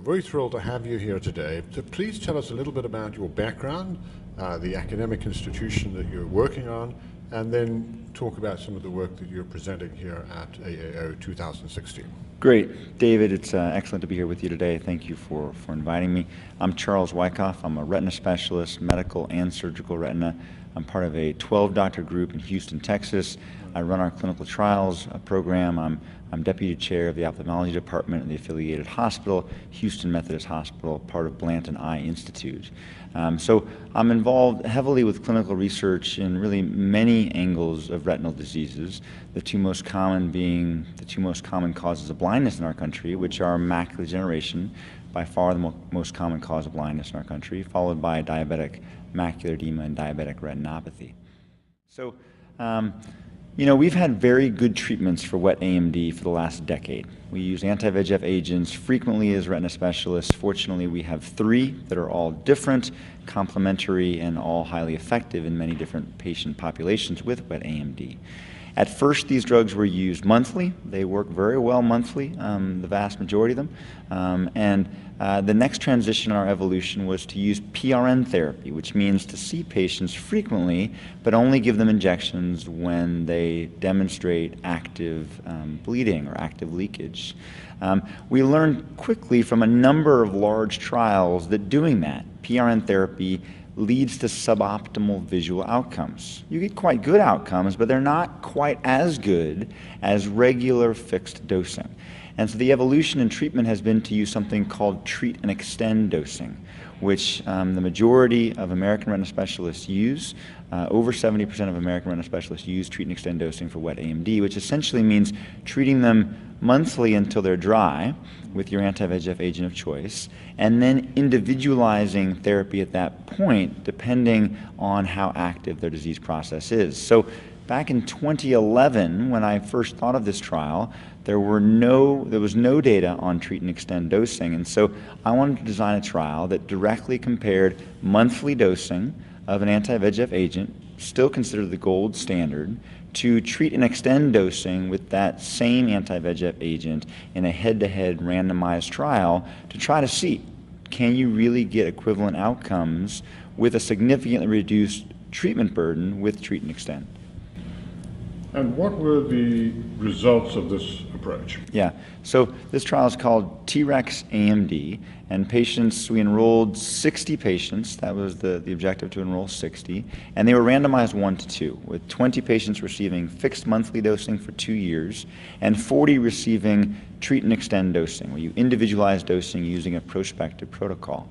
very thrilled to have you here today. So please tell us a little bit about your background, the academic institution that you're working on, and then talk about some of the work that you're presenting here at AAO 2016. Great. David, it's excellent to be here with you today. Thank you for inviting me. I'm Charles Wykoff. I'm a retina specialist, medical and surgical retina. I'm part of a 12-doctor group in Houston, Texas. I run our clinical trials program. I'm deputy chair of the ophthalmology department in the affiliated hospital, Houston Methodist Hospital, part of Blanton Eye Institute. So I'm involved heavily with clinical research in really many angles of retinal diseases, the two most common causes of blindness in our country, which are macular degeneration, by far the most common cause of blindness in our country, followed by diabetic macular edema and diabetic retinopathy. So, we've had very good treatments for wet AMD for the last decade. We use anti-VEGF agents frequently as retina specialists. Fortunately, we have 3 that are all different, complementary, and all highly effective in many different patient populations with wet AMD. At first, these drugs were used monthly. They work very well monthly, the vast majority of them. The next transition in our evolution was to use PRN therapy, which means to see patients frequently, but only give them injections when they demonstrate active bleeding or active leakage. We learned quickly from a number of large trials that doing that, PRN therapy, leads to suboptimal visual outcomes. You get quite good outcomes, but they're not quite as good as regular fixed dosing. And so the evolution in treatment has been to use something called treat and extend dosing, which the majority of American retina specialists use. Over 70% of American retina specialists use treat and extend dosing for wet AMD, which essentially means treating them monthly until they're dry with your anti-VEGF agent of choice, and then individualizing therapy at that point depending on how active their disease process is. So back in 2011, when I first thought of this trial, there was no data on treat and extend dosing, and so I wanted to design a trial that directly compared monthly dosing of an anti-VEGF agent, still considered the gold standard, to treat and extend dosing with that same anti-VEGF agent in a head-to-head randomized trial to try to see, can you really get equivalent outcomes with a significantly reduced treatment burden with treat and extend? And what were the results of this approach? Yeah, so this trial is called TREX AMD, and we enrolled 60 patients. That was the objective, to enroll 60, and they were randomized 1-to-2, with 20 patients receiving fixed monthly dosing for 2 years, and 40 receiving treat and extend dosing, where you individualize dosing using a prospective protocol.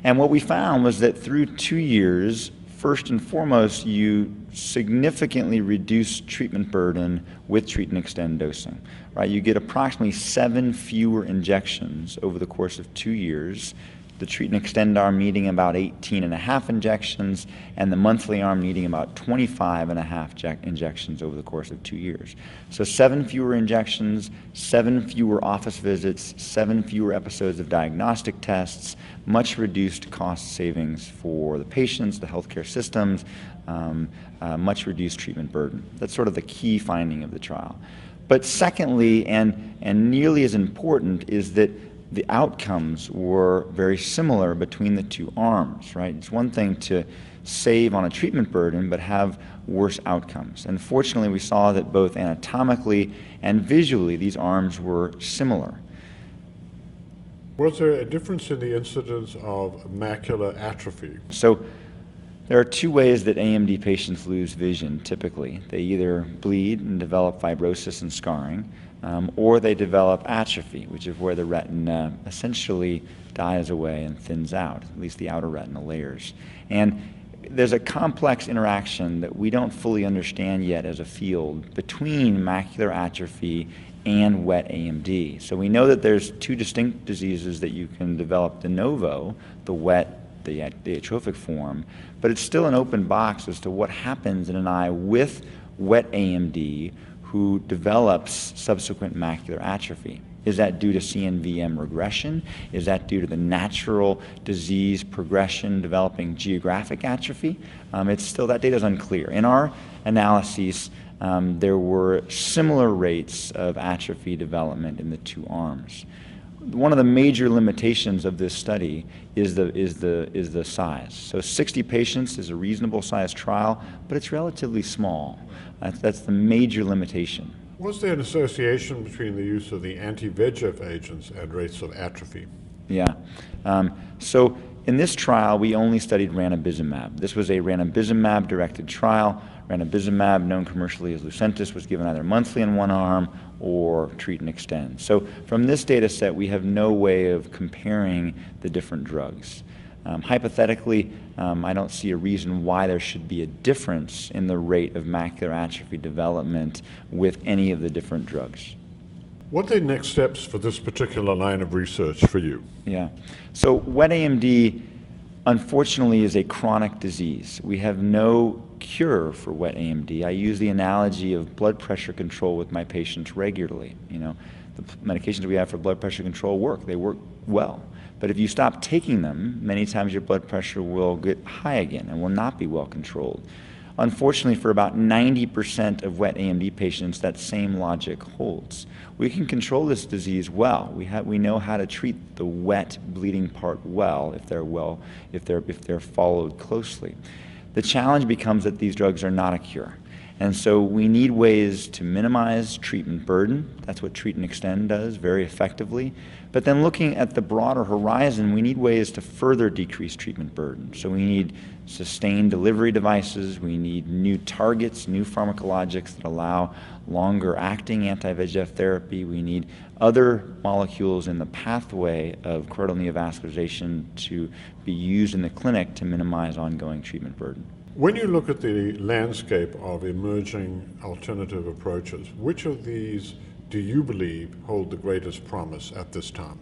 And what we found was that through 2 years, first and foremost, you significantly reduce treatment burden with treat and extend dosing. Right? You get approximately 7 fewer injections over the course of 2 years. The treat and extend arm needing about 18.5 injections, and the monthly arm needing about 25.5 injections over the course of 2 years. So 7 fewer injections, 7 fewer office visits, 7 fewer episodes of diagnostic tests, much reduced cost savings for the patients, the healthcare systems, much reduced treatment burden. That's sort of the key finding of the trial. But secondly, and nearly as important, is that the outcomes were very similar between the 2 arms, right? It's one thing to save on a treatment burden, but have worse outcomes. And fortunately, we saw that both anatomically and visually, these arms were similar. Was there a difference in the incidence of macular atrophy? So there are 2 ways that AMD patients lose vision typically. They either bleed and develop fibrosis and scarring, or they develop atrophy, which is where the retina essentially dies away and thins out, at least the outer retinal layers. And there's a complex interaction that we don't fully understand yet as a field between macular atrophy and wet AMD. So we know that there's 2 distinct diseases that you can develop de novo, the wet, the atrophic form, but it's still an open box as to what happens in an eye with wet AMD who develops subsequent macular atrophy. Is that due to CNVM regression? Is that due to the natural disease progression developing geographic atrophy? That data is unclear. In our analyses, there were similar rates of atrophy development in the 2 arms. one of the major limitations of this study is the size. So 60 patients is a reasonable size trial, but it's relatively small. That's the major limitation. Was there an association between the use of the anti-VEGF agents and rates of atrophy? Yeah. So in this trial, we only studied ranibizumab. This was a ranibizumab-directed trial. Ranibizumab, known commercially as Lucentis, was given either monthly in one arm or treat and extend. So from this data set, we have no way of comparing the different drugs. Hypothetically, I don't see a reason why there should be a difference in the rate of macular atrophy development with any of the different drugs. What are the next steps for this particular line of research for you? Yeah. So wet AMD, unfortunately, is a chronic disease. We have no cure for wet AMD. I use the analogy of blood pressure control with my patients regularly. You know, the medications we have for blood pressure control work. They work well. But if you stop taking them, many times your blood pressure will get high again and will not be well controlled. Unfortunately, for about 90% of wet AMD patients, that same logic holds. We can control this disease well. We know how to treat the wet bleeding part well if they're followed closely. The challenge becomes that these drugs are not a cure. And so we need ways to minimize treatment burden. That's what treat and extend does very effectively. But then looking at the broader horizon, we need ways to further decrease treatment burden. So we need sustained delivery devices, we need new targets, new pharmacologics that allow longer acting anti-VEGF therapy, we need other molecules in the pathway of choroidal neovascularization to be used in the clinic to minimize ongoing treatment burden. When you look at the landscape of emerging alternative approaches, which of these do you believe hold the greatest promise at this time?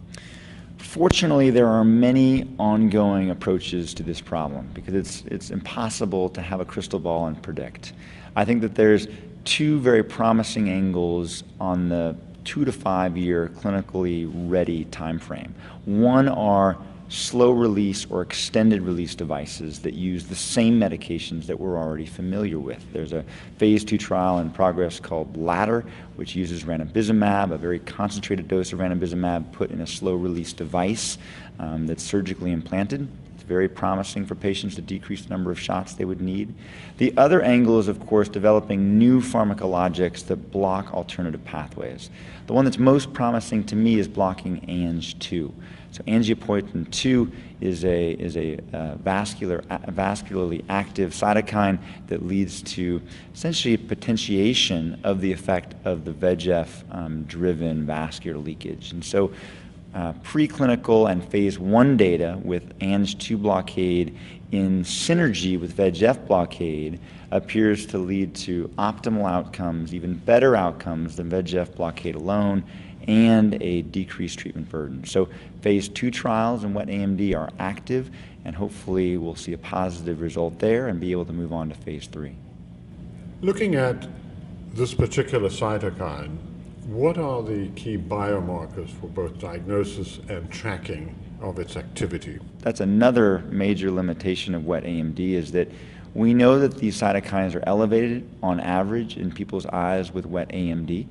Fortunately, there are many ongoing approaches to this problem because it's impossible to have a crystal ball and predict. I think that there's two very promising angles on the 2 to 5 year clinically ready time frame. One are slow release or extended release devices that use the same medications that we're already familiar with. There's a phase 2 trial in progress called Bladder, which uses ranibizumab, a very concentrated dose of ranibizumab put in a slow release device that's surgically implanted. It's very promising for patients to decrease the number of shots they would need. The other angle is, of course, developing new pharmacologics that block alternative pathways. The one that's most promising to me is blocking Ang2. So angiopoietin 2 is a vascularly active cytokine that leads to essentially potentiation of the effect of the VEGF-driven vascular leakage. And so preclinical and phase 1 data with Ang2 blockade in synergy with VEGF blockade appears to lead to optimal outcomes, even better outcomes than VEGF blockade alone, and a decreased treatment burden. So phase 2 trials in wet AMD are active, and hopefully we'll see a positive result there and be able to move on to phase 3. Looking at this particular cytokine, what are the key biomarkers for both diagnosis and tracking of its activity? That's another major limitation of wet AMD, is that we know that these cytokines are elevated on average in people's eyes with wet AMD,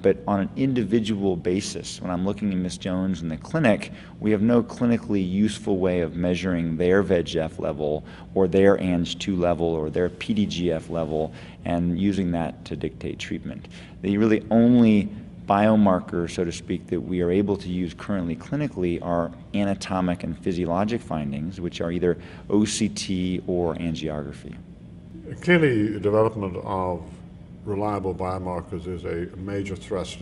but on an individual basis, when I'm looking at Ms. Jones in the clinic, we have no clinically useful way of measuring their VEGF level or their Ang2 level or their PDGF level and using that to dictate treatment. The really only biomarker, so to speak, that we are able to use currently clinically are anatomic and physiologic findings, which are either OCT or angiography. Clearly, the development of reliable biomarkers is a major thrust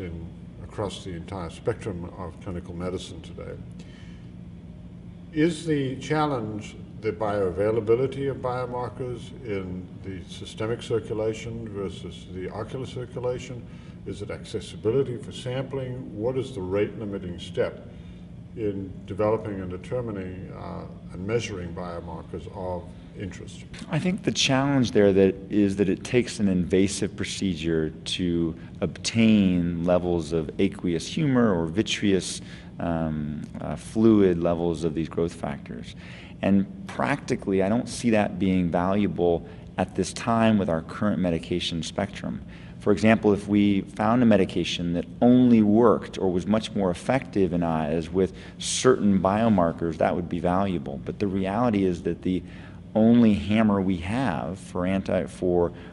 across the entire spectrum of clinical medicine today. Is the challenge the bioavailability of biomarkers in the systemic circulation versus the ocular circulation? Is it accessibility for sampling? What is the rate-limiting step in developing and determining and measuring biomarkers of interest? I think the challenge there is that it takes an invasive procedure to obtain levels of aqueous humor or vitreous fluid levels of these growth factors. And practically, I don't see that being valuable at this time with our current medication spectrum. For example, if we found a medication that only worked or was much more effective in eyes with certain biomarkers, that would be valuable. But the reality is that the only hammer we have for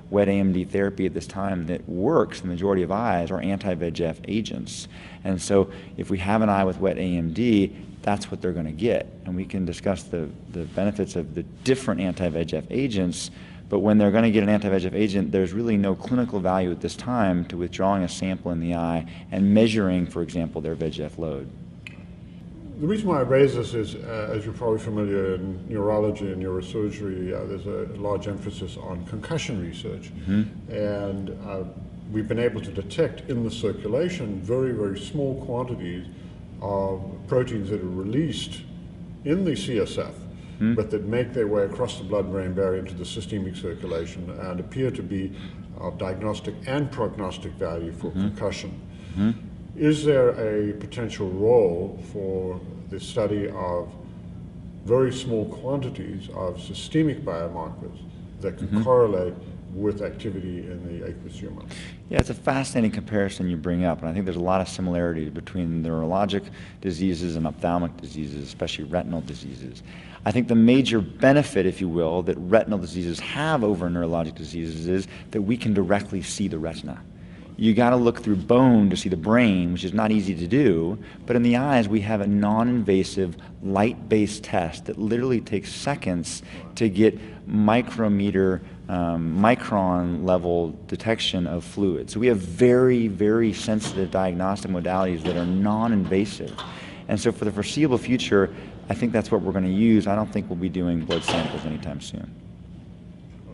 wet AMD therapy at this time that works in the majority of eyes are anti-VEGF agents. And so if we have an eye with wet AMD, that's what they're going to get. And we can discuss the benefits of the different anti-VEGF agents, but when they're going to get an anti-VEGF agent, there's really no clinical value at this time to withdrawing a sample in the eye and measuring, for example, their VEGF load. The reason why I raise this is, as you're probably familiar, in neurology and neurosurgery, there's a large emphasis on concussion research. And we've been able to detect in the circulation very, very small quantities of proteins that are released in the CSF, but that make their way across the blood-brain barrier into the systemic circulation and appear to be of diagnostic and prognostic value for concussion. Is there a potential role for the study of very small quantities of systemic biomarkers that can correlate with activity in the aqueous humor? Yeah, it's a fascinating comparison you bring up, and I think there's a lot of similarity between neurologic diseases and ophthalmic diseases, especially retinal diseases. I think the major benefit, if you will, that retinal diseases have over neurologic diseases is that we can directly see the retina. You got to look through bone to see the brain, which is not easy to do, but in the eyes we have a non-invasive light-based test that literally takes seconds to get micrometer, micron level detection of fluid. So we have very, very sensitive diagnostic modalities that are non-invasive. And so for the foreseeable future, I think that's what we're going to use. I don't think we'll be doing blood samples anytime soon.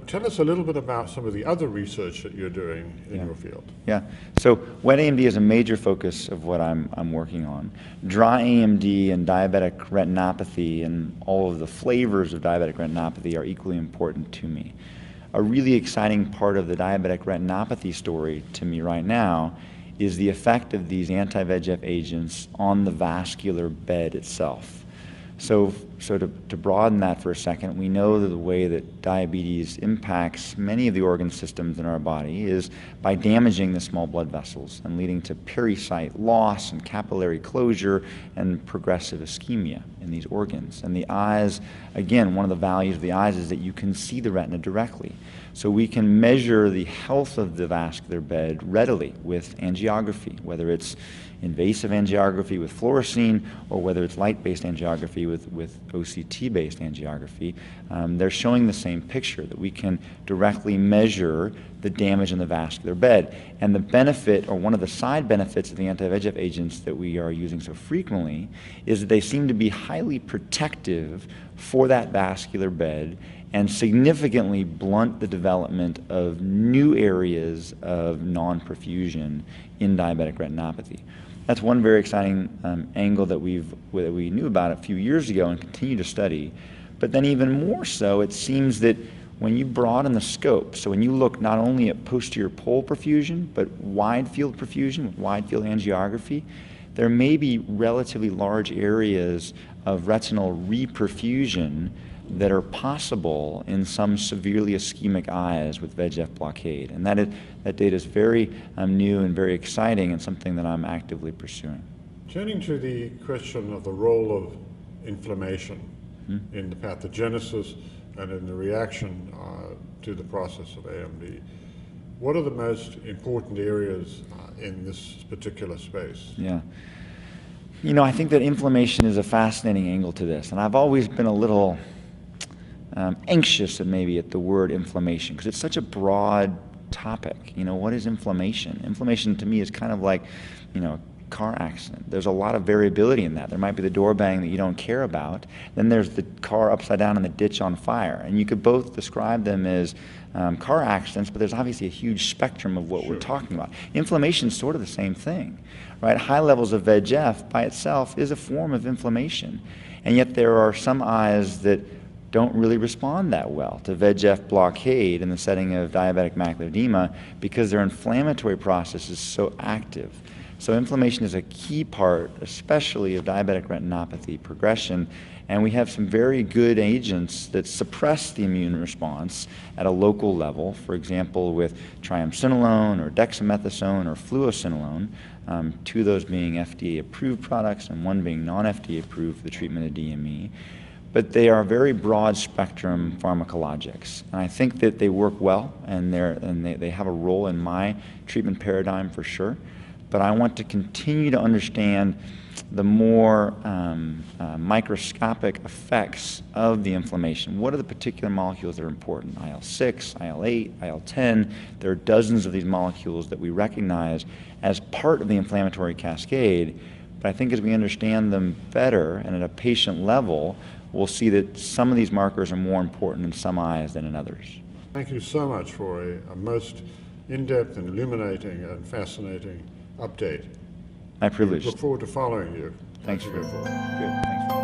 Tell us a little bit about some of the other research that you're doing in your field. Yeah, so wet AMD is a major focus of what I'm working on. Dry AMD and diabetic retinopathy and all of the flavors of diabetic retinopathy are equally important to me. A really exciting part of the diabetic retinopathy story to me right now is the effect of these anti-VEGF agents on the vascular bed itself. So to broaden that for a second, we know that the way that diabetes impacts many of the organ systems in our body is by damaging the small blood vessels and leading to pericyte loss and capillary closure and progressive ischemia in these organs. And the eyes, again, one of the values of the eyes is that you can see the retina directly. So we can measure the health of the vascular bed readily with angiography, whether it's invasive angiography with fluorescein or whether it's light-based angiography with OCT-based angiography. They're showing the same picture, that we can directly measure the damage in the vascular bed. And the benefit, or one of the side benefits of the anti-VEGF agents that we are using so frequently, is that they seem to be highly protective for that vascular bed and significantly blunt the development of new areas of non-perfusion in diabetic retinopathy. That's one very exciting angle that we knew about a few years ago and continue to study. But then even more so, it seems that when you broaden the scope, so when you look not only at posterior pole perfusion, but wide field perfusion with wide field angiography, there may be relatively large areas of retinal reperfusion that are possible in some severely ischemic eyes with VEGF blockade. And that data is very new and very exciting and something that I'm actively pursuing. Turning to the question of the role of inflammation in the pathogenesis and in the reaction to the process of AMD, what are the most important areas in this particular space? Yeah. You know, I think that inflammation is a fascinating angle to this, and I've always been a little anxious maybe at the word inflammation because it's such a broad topic. You know, what is inflammation? Inflammation to me is kind of like, you know, a car accident. There's a lot of variability in that. There might be the door bang that you don't care about. Then there's the car upside down in the ditch on fire. And you could both describe them as car accidents, but there's obviously a huge spectrum of what we're talking about. Inflammation is sort of the same thing, right? High levels of VEGF by itself is a form of inflammation. And yet there are some eyes that don't really respond that well to VEGF blockade in the setting of diabetic macular edema because their inflammatory process is so active. So inflammation is a key part, especially of diabetic retinopathy progression, and we have some very good agents that suppress the immune response at a local level, for example with triamcinolone or dexamethasone or fluocinolone, two of those being FDA-approved products and one being non-FDA approved for the treatment of DME. But they are very broad-spectrum pharmacologics, and I think that they work well, and they have a role in my treatment paradigm for sure. But I want to continue to understand the more microscopic effects of the inflammation. What are the particular molecules that are important? IL-6, IL-8, IL-10. There are dozens of these molecules that we recognize as part of the inflammatory cascade. But I think as we understand them better and at a patient level, we'll see that some of these markers are more important in some eyes than in others. Thank you so much for a most in-depth and illuminating and fascinating update. My privilege. Look forward to following you. Thanks for good. Thanks for